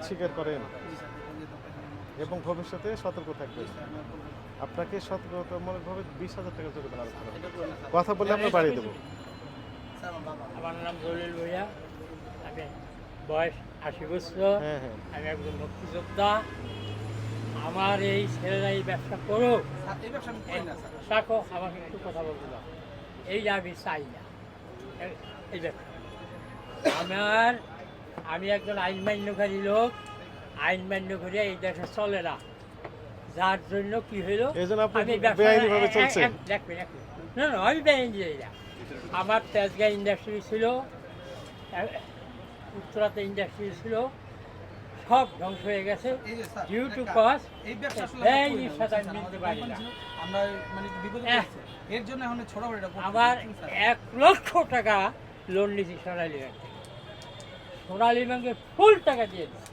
স্বীকার করেন এবং ভবিষ্যতে সতর্ক থাকবেন। আপনাকে সতর্কতামূলকভাবে 20,000 টাকা জরিমানা আরোপ করা হবে। কথা বললে আমরা বাড়িয়ে দেবো। আমার নাম জলিল ভূঁইয়া, আমি বয়স 80 বছর। হ্যাঁ হ্যাঁ আমি একজন মুক্তিযোদ্ধা। আমার এই ছেলেরা এই ব্যবসা করুক, থাকো, আমাকে একটু কথা বলতে দাও। এই আমি চাই না এই ব্যবসা। আমি একজন আইন মান্যকারী লোক, আইন মান্য করে এই দেশে চলে না, যার জন্য কি হইল এইজন্য আপনি আমি বেআইনিভাবে চলছেন। দেখবে না, আমি বেআইন যাই না। আমার তেজগাঁ ইন্ডাস্ট্রি ছিল, উত্তরাতে ইন্ডাস্ট্রি ছিল, সব ধ্বংস হয়ে গেছে ডিউ টু কজ বেআইনির সাথে আমি মিলতে পারি না। আমার 1 লক্ষ টাকা লোন নিয়েছি সোনালী ব্যাংকে, সোনালী ব্যাংকে ফুল টাকা দিয়ে দিচ্ছি।